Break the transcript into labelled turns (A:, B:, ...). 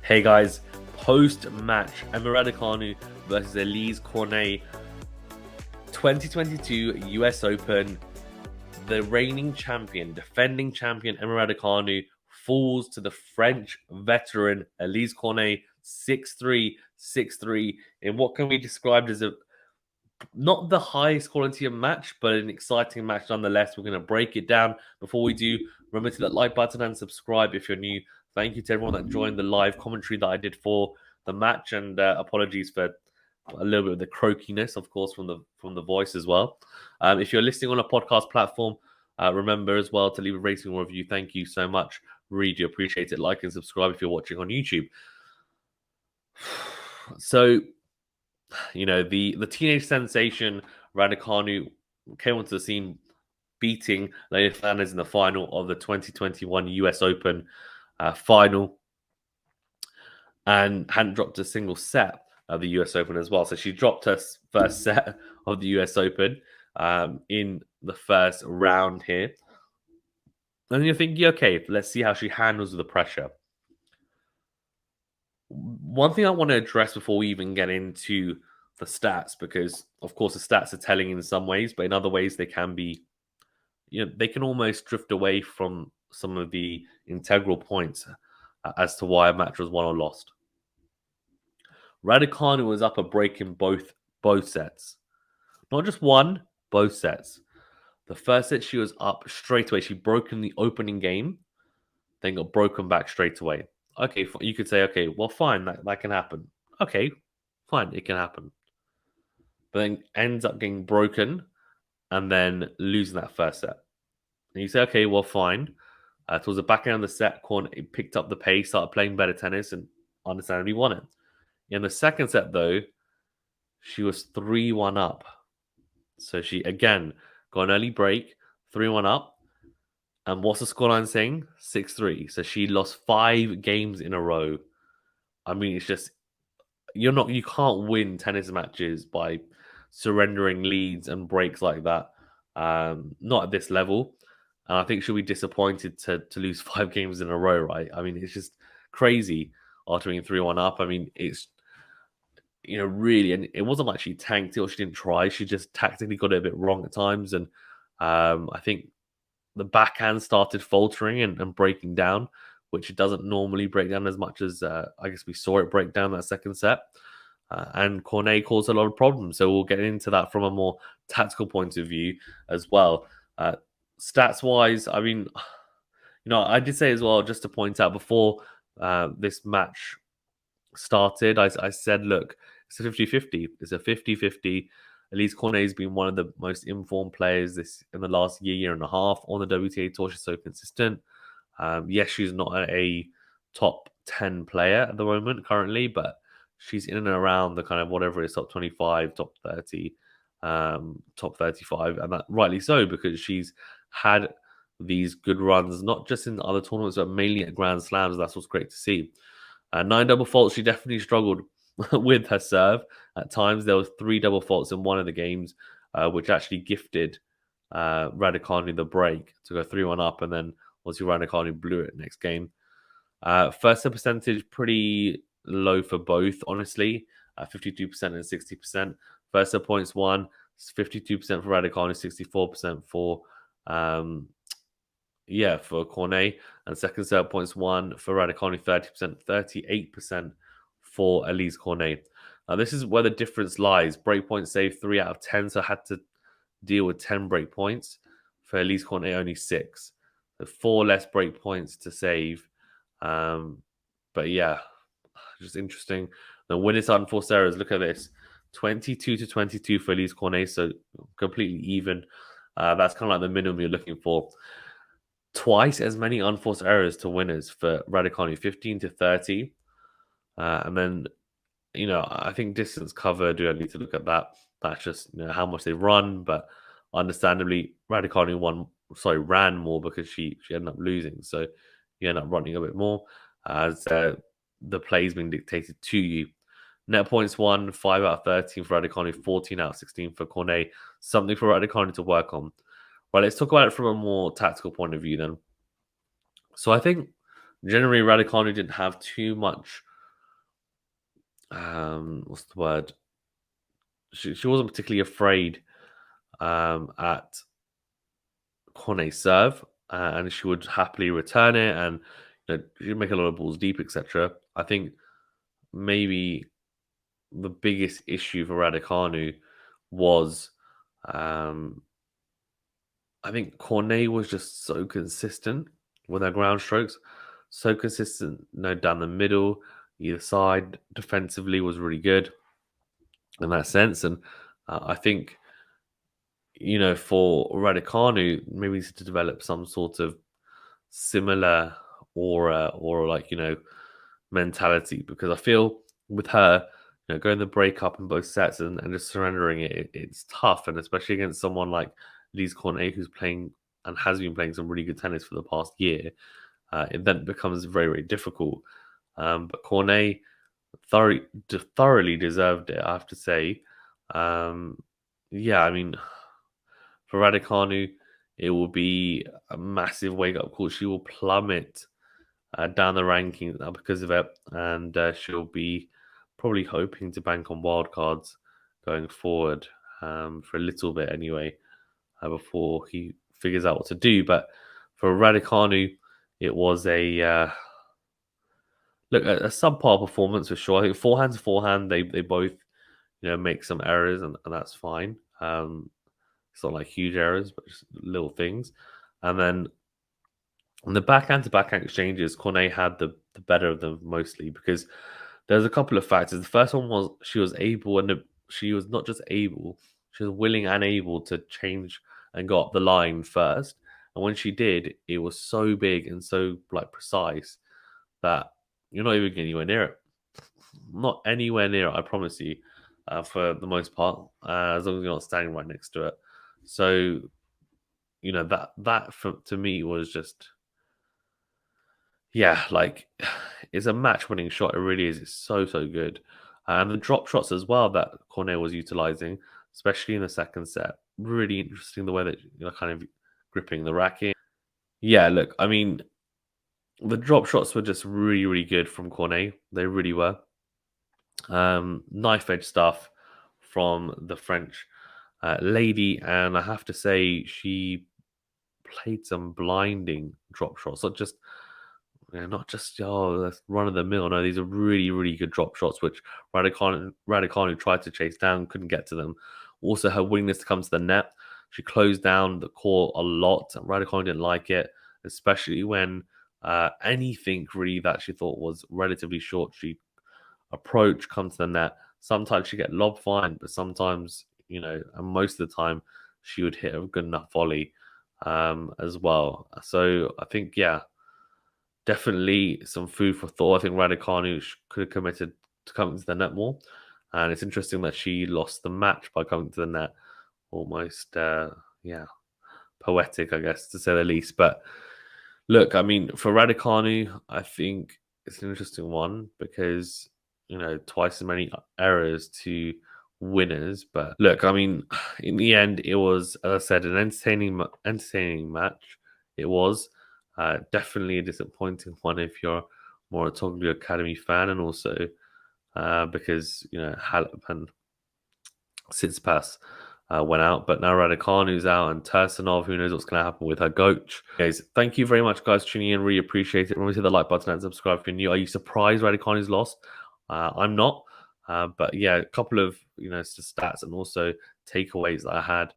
A: Hey guys, post-match, Raducanu versus Elise Cornet, 2022 US Open. The reigning champion, defending champion Raducanu falls to the French veteran Elise Cornet 6-3, 6-3 in what can be described as not the highest quality of match, but an exciting match nonetheless. We're going to break it down. Before we do, remember to hit that like button and subscribe if you're new. Thank you to everyone that joined the live commentary that I did for the match, and apologies for a little bit of the croakiness, of course, from the voice as well. If you're listening on a podcast platform, remember as well to leave a rating or review. Thank you so much. Really do appreciate it. Like and subscribe if you're watching on YouTube. So, the teenage sensation Raducanu came onto the scene, beating Leylah Fernandez in the final of the 2021 US Open final, and hadn't dropped a single set of the US Open as well. So she dropped her first set of the US Open in the first round here. And you're thinking, okay, let's see how she handles the pressure. One thing I want to address before we even get into the stats, because of course the stats are telling in some ways, but in other ways they can be, they can almost drift away from some of the integral points as to why a match was won or lost. Raducanu was up a break in both sets. Not just one, both sets. The first set she was up straight away. She broke in the opening game, then got broken back straight away. Okay, you could say, okay, well, fine, that can happen. Okay, fine, it can happen. But then ends up getting broken and then losing that first set. And you say, okay, well, fine. Towards the back end of the set, Cornet picked up the pace, started playing better tennis, and understandably won it. In the second set, though, she was 3-1 up. So she, again, got an early break, 3-1 up. And what's the scoreline saying? 6-3. So she lost 5 games in a row. I mean, it's just, you can't win tennis matches by surrendering leads and breaks like that. Not at this level. And I think she'll be disappointed to lose 5 games in a row, right? I mean, it's just crazy after being 3-1 up. I mean, it's, really, and it wasn't like she tanked it or she didn't try. She just tactically got it a bit wrong at times. And I think the backhand started faltering and breaking down, which it doesn't normally break down as much as I guess we saw it break down that second set. And Cornet caused a lot of problems. So we'll get into that from a more tactical point of view as well. Stats wise, I mean, I did say as well, just to point out before this match started, I said, look, it's a 50-50. It's a 50-50. Elise Cornet has been one of the most informed players in the last year and a half on the WTA Tour. She's so consistent. Yes, she's not a top 10 player at the moment currently, but she's in and around the kind of whatever it is, top 25, top 30, top 35, and that rightly so, because she's had these good runs, not just in other tournaments, but mainly at Grand Slams. That's what's great to see. 9 double faults, she definitely struggled with her serve. At times, there was 3 double faults in one of the games, which actually gifted Raducanu the break to go 3-1 up, and then obviously Raducanu blew it next game. First set percentage, pretty low for both, honestly, 52% and 60%. First set points won, 52% for Raducanu, 64% for for Cornet, and second set points won for Raducanu, 30%, 38% for Elise Cornet. Now, this is where the difference lies. Breakpoint saved 3 out of 10, so I had to deal with 10 breakpoints. For Elise Cornet, only 6. So 4 less breakpoints to save. But yeah, just interesting. The winners unforced errors. Look at this. 22-22 for Elise Cornet, so completely even. That's kind of like the minimum you're looking for. Twice as many unforced errors to winners for Raducanu, 15-30. And then, I think distance covered, we don't need to look at that. That's just how much they run. But understandably, Raducanu ran more because she ended up losing. So you end up running a bit more as the play's being dictated to you. Net points won, 5 out of 13 for Raducanu, 14 out of 16 for Cornet. Something for Raducanu to work on. Right, let's talk about it from a more tactical point of view then. So I think generally Raducanu didn't have too much what's the word? She wasn't particularly afraid at Cornet's serve, and she would happily return it, and she'd make a lot of balls deep, etc. I think maybe the biggest issue for Raducanu was, um, I think Cornet was just so consistent with her ground strokes, so consistent, down the middle, either side, defensively was really good in that sense, and I think for Raducanu, maybe needs to develop some sort of similar aura or mentality, because I feel with her, going the breakup in both sets and just surrendering it's tough, and especially against someone like Lise Cornet, who's playing and has been playing some really good tennis for the past year. It then becomes very, very difficult. But Cornet thoroughly deserved it, I have to say. Yeah, I mean, for Raducanu, it will be a massive wake up call. She will plummet down the rankings now because of it, and she'll be probably hoping to bank on wildcards going forward, for a little bit anyway, before he figures out what to do. But for Raducanu, it was a subpar performance for sure. I think forehand to forehand, they both make some errors, and that's fine. It's not like huge errors, but just little things. And then on the backhand to backhand exchanges, Cornet had the better of them mostly, because there's a couple of factors. The first one was she was able, and she was not just able, she was willing and able to change and go up the line first. And when she did, it was so big and so precise that you're not even getting anywhere near it. Not anywhere near it, I promise you, for the most part, as long as you're not standing right next to it. So, to me was just, yeah, it's a match-winning shot. It really is. It's so, so good. And the drop shots as well that Cornet was utilizing, especially in the second set. Really interesting the way that kind of gripping the racket. Yeah, look, I mean, the drop shots were just really, really good from Cornet. They really were. Knife edge stuff from the French lady, and I have to say she played some blinding drop shots. Not just that's run of the mill. No, these are really, really good drop shots, which Raducanu tried to chase down, couldn't get to them. Also, her willingness to come to the net. She closed down the court a lot. Raducanu didn't like it, especially when anything really that she thought was relatively short, she approach, come to the net. Sometimes she get lob fine, but sometimes, and most of the time, she would hit a good enough volley as well. So I think, yeah, definitely some food for thought. I think Raducanu could have committed to coming to the net more. And it's interesting that she lost the match by coming to the net. Almost, yeah, poetic, I guess, to say the least. But look, I mean, for Raducanu, I think it's an interesting one because, twice as many errors to winners. But look, I mean, in the end, it was, as I said, an entertaining match. It was definitely a disappointing one if you're more a Toglu Academy fan, and also because Halep and Tsitsipas went out, but now Raducanu's out, and Tursunov, who knows what's going to happen with her coach. Guys, thank you very much, guys, tuning in. Really appreciate it. Remember to hit the like button and subscribe if you're new. Are you surprised Raducanu's lost? I'm not. But yeah, a couple of stats and also takeaways that I had